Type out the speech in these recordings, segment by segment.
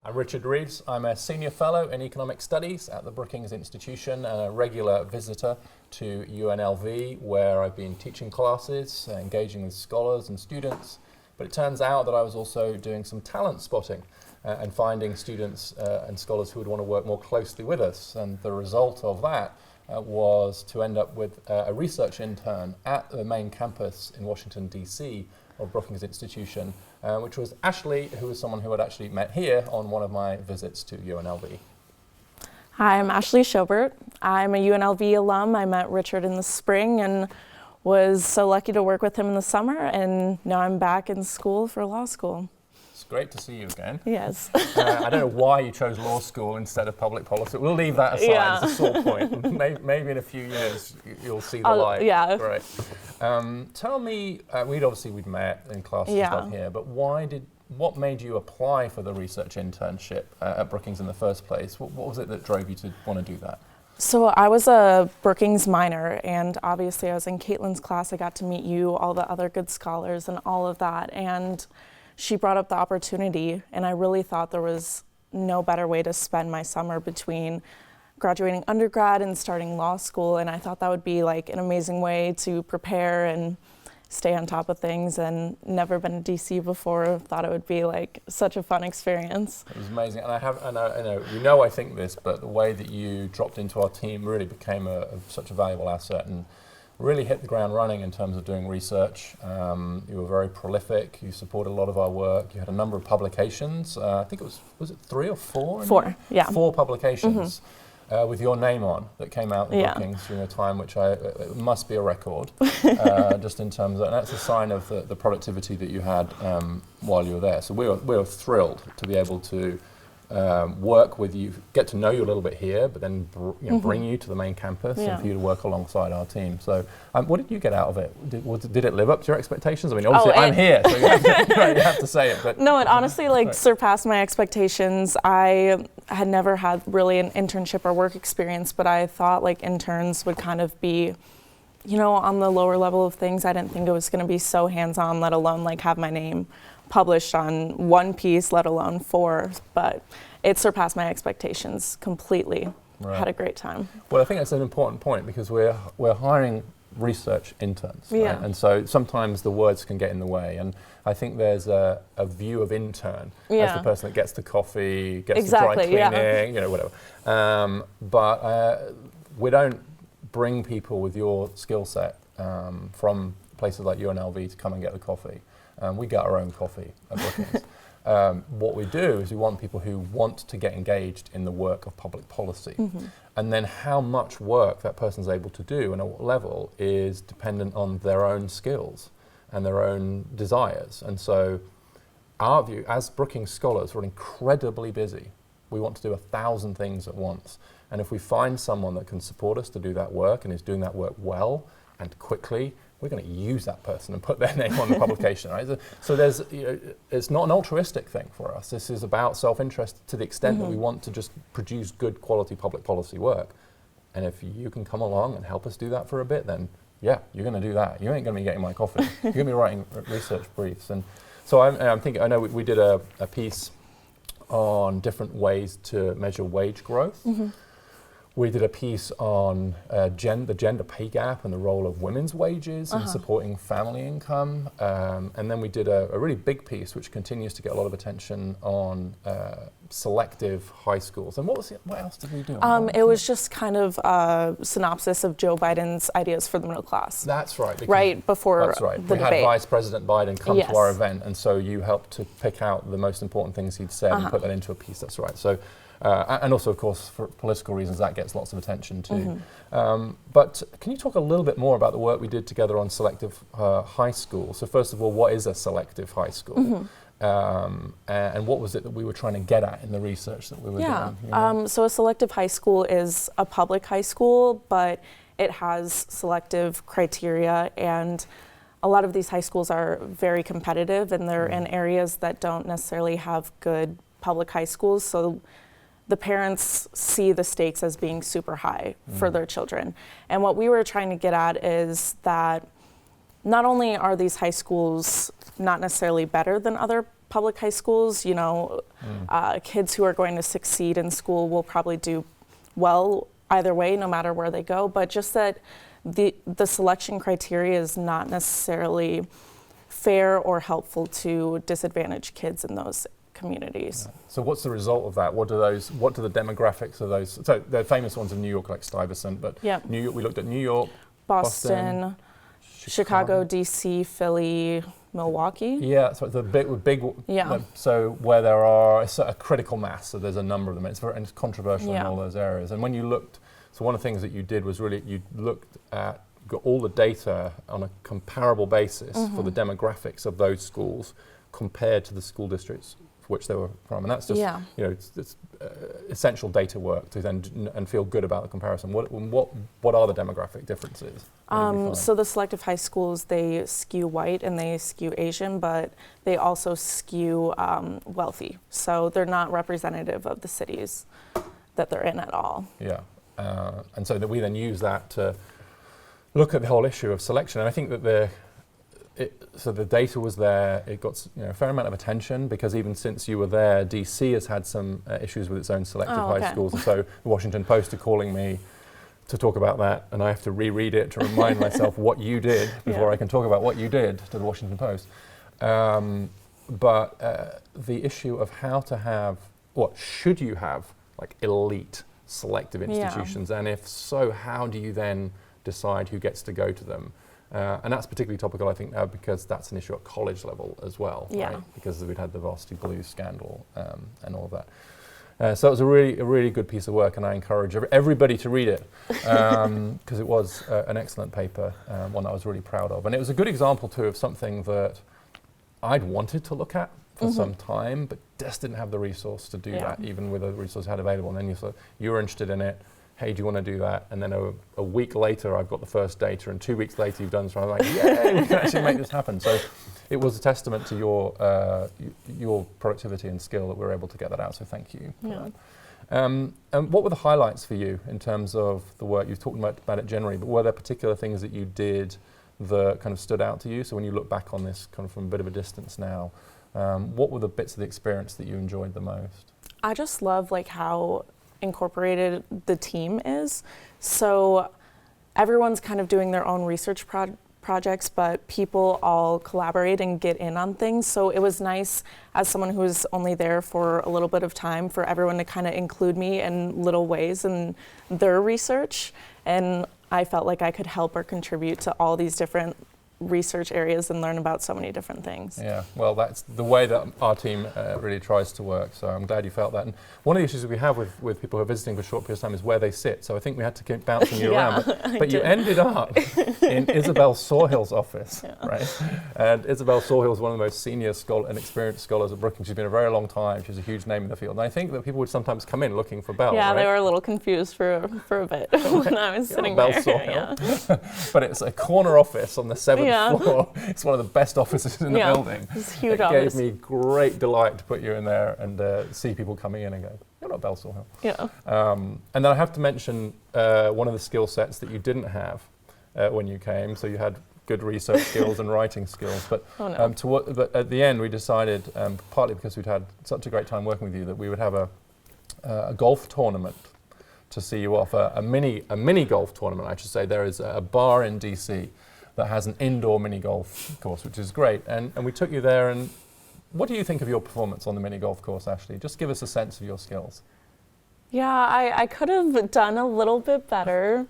I'm Richard Reeves. I'm a Senior Fellow in Economic Studies at the Brookings Institution and a regular visitor to UNLV, where I've been teaching classes, engaging with scholars and students. But it turns out that I was also doing some talent spotting and finding students and scholars who would want to work more closely with us. And the result of that was to end up with a research intern at the main campus in Washington, D.C. of Brookings Institution, which was Ashley, who was someone who I'd actually met here on one of my visits to UNLV. Hi, I'm Ashley Schobert. I'm a UNLV alum. I met Richard in the spring and was so lucky to work with him in the summer, and now I'm back in school for law school. It's great to see you again. Yes. I don't know why you chose law school instead of public policy. We'll leave that aside as a sore point. Maybe in a few years you'll see the light. Yeah. Great. Tell me, we'd met in class and stuff here, but what made you apply for the research internship at Brookings in the first place? What was it that drove you to want to do that? So I was a Brookings minor, and obviously I was in Caitlin's class. I got to meet you, all the other good scholars and all of that. And she brought up the opportunity, and I really thought there was no better way to spend my summer between graduating undergrad and starting law school. And I thought that would be like an amazing way to prepare and stay on top of things, and never been to DC before. Thought it would be like such a fun experience. It was amazing, and I think this, but the way that you dropped into our team really became such a valuable asset and really hit the ground running in terms of doing research. You were very prolific. You supported a lot of our work. You had a number of publications. I think was it 3 or 4? 4, yeah. 4 publications. With your name on that came out in Brookings during a time which it must be a record, just in terms of, and that's a sign of the productivity that you had while you were there. So we were thrilled to be able to work with you, get to know you a little bit here, but then bring you to the main campus and for you to work alongside our team. So what did you get out of it? Did it live up to your expectations? I mean, obviously I'm here, so you have to say it. But no, it honestly surpassed my expectations. I had never had really an internship or work experience, but I thought interns would kind of be, on the lower level of things. I didn't think it was going to be so hands-on, let alone have my name published on one piece, let alone 4, but it surpassed my expectations completely. Right. Had a great time. Well, I think that's an important point, because we're hiring research interns, right? And so sometimes the words can get in the way, and I think there's a view of intern as the person that gets the coffee, gets the dry cleaning, whatever. But we don't bring people with your skill set from places like UNLV to come and get the coffee. We get our own coffee at Brookings. What we do is we want people who want to get engaged in the work of public policy. And then how much work that person's able to do and at what level is dependent on their own skills and their own desires. And so our view, as Brookings scholars, we're incredibly busy. We want to do 1,000 things at once. And if we find someone that can support us to do that work and is doing that work well and quickly, we're going to use that person and put their name on the publication, right? So there's, it's not an altruistic thing for us. This is about self-interest to the extent that we want to just produce good quality public policy work. And if you can come along and help us do that for a bit, then yeah, you're going to do that. You ain't going to be getting my coffee. You're going to be writing research briefs. And so I'm thinking, I know we did a piece on different ways to measure wage growth. We did a piece on the gender pay gap and the role of women's wages in supporting family income. And then we did a really big piece which continues to get a lot of attention on selective high schools. And what else did we do? It was just kind of a synopsis of Joe Biden's ideas for the middle class. That's right. Right before that's right. the we debate. Had Vice President Biden come to our event, and so you helped to pick out the most important things he'd said and put that into a piece. That's right. So. And also, of course, for political reasons, that gets lots of attention too. But can you talk a little bit more about the work we did together on selective high school? So first of all, what is a selective high school? And what was it that we were trying to get at in the research that we were doing? So a selective high school is a public high school, but it has selective criteria, and a lot of these high schools are very competitive, and they're in areas that don't necessarily have good public high schools. So the parents see the stakes as being super high for their children. And what we were trying to get at is that not only are these high schools not necessarily better than other public high schools, you know, kids who are going to succeed in school will probably do well either way, no matter where they go. But just that the selection criteria is not necessarily fair or helpful to disadvantaged kids in those communities. Yeah. So what's the result of that? What do the demographics of those? So the famous ones in New York, like Stuyvesant, but New York. We looked at New York, Boston, Chicago, DC, Philly, Milwaukee. Yeah, so the big. Yeah. So where there are a critical mass, so there's a number of them. It's controversial in all those areas. And when you looked, so one of the things that you did was really you looked at got all the data on a comparable basis for the demographics of those schools compared to the school districts for which they were from, and that's just you know it's essential data work to then and feel good about the comparison. What are the demographic differences? So the selective high schools, they skew white and they skew Asian, but they also skew wealthy. So they're not representative of the cities that they're in at all. Yeah, and so that we then use that to look at the whole issue of selection, and I think that so the data was there. It got a fair amount of attention because even since you were there, DC has had some issues with its own selective high schools. And so the Washington Post are calling me to talk about that, and I have to reread it to remind myself what you did before I can talk about what you did to the Washington Post. But the issue of how to have, should you have like elite selective institutions, and if so, how do you then decide who gets to go to them? And that's particularly topical, I think, now because that's an issue at college level as well, right? Because we'd had the Varsity Blues scandal and all of that. So it was a really good piece of work, and I encourage everybody to read it because it was an excellent paper, one that I was really proud of. And it was a good example, too, of something that I'd wanted to look at for some time, but just didn't have the resource to do that, even with the resource I had available. And then you were interested in it. Hey, do you want to do that? And then a week later, I've got the first data, and 2 weeks later, you've done so. I'm like, yay, we can actually make this happen. So it was a testament to your productivity and skill that we were able to get that out. So thank you for that. And what were the highlights for you in terms of the work? You've talked about it generally, but were there particular things that you did that kind of stood out to you? So when you look back on this kind of from a bit of a distance now, what were the bits of the experience that you enjoyed the most? I just love like how incorporated the team is. So everyone's kind of doing their own research projects, but people all collaborate and get in on things. So it was nice as someone who was only there for a little bit of time for everyone to kind of include me in little ways in their research. And I felt like I could help or contribute to all these different research areas and learn about so many different things. Yeah, well, that's the way that our team really tries to work, so I'm glad you felt that. And one of the issues that we have with people who are visiting for short periods of time is where they sit, so I think we had to keep bouncing you around. But you ended up in Isabel Sawhill's office, right? And Isabel Sawhill is one of the most senior and experienced scholars at Brookings. She's been a very long time. She's a huge name in the field. And I think that people would sometimes come in looking for Bell, Yeah, right? they were a little confused for a bit when I was sitting Bell there. Sawhill. But it's a corner office on the 7th floor. It's one of the best offices in the building. It's a huge office. It gave me great delight to put you in there and see people coming in and go, you're not Bell Sawhill. Yeah. And then I have to mention one of the skill sets that you didn't have when you came. So you had good research skills and writing skills. But, but at the end, we decided, partly because we'd had such a great time working with you, that we would have a golf tournament to see you off, a mini golf tournament, I should say. There is a bar in DC that has an indoor mini golf course, which is great. And we took you there, and what do you think of your performance on the mini golf course, Ashley? Just give us a sense of your skills. Yeah, I could have done a little bit better.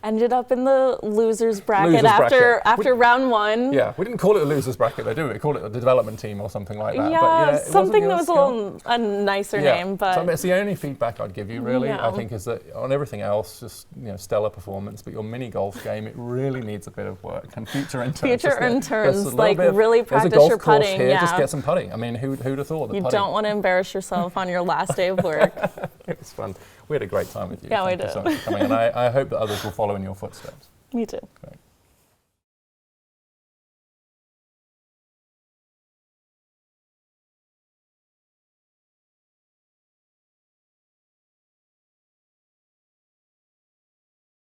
Ended up in the losers bracket after round one. Yeah, we didn't call it a losers bracket, though, do we? We called it a development team or something like that. Yeah, but something that was a nicer name. But so it's the only feedback I'd give you, really. I think is that on everything else, just stellar performance. But your mini golf game, it really needs a bit of work. And future interns, like really practice your putting. There's a golf course here, just get some putting. I mean, who'd have thought? You don't want to embarrass yourself on your last day of work. It was fun. We had a great time with you. Yeah, Thank you so much for coming, and I hope that others will follow in your footsteps. Me too. Great.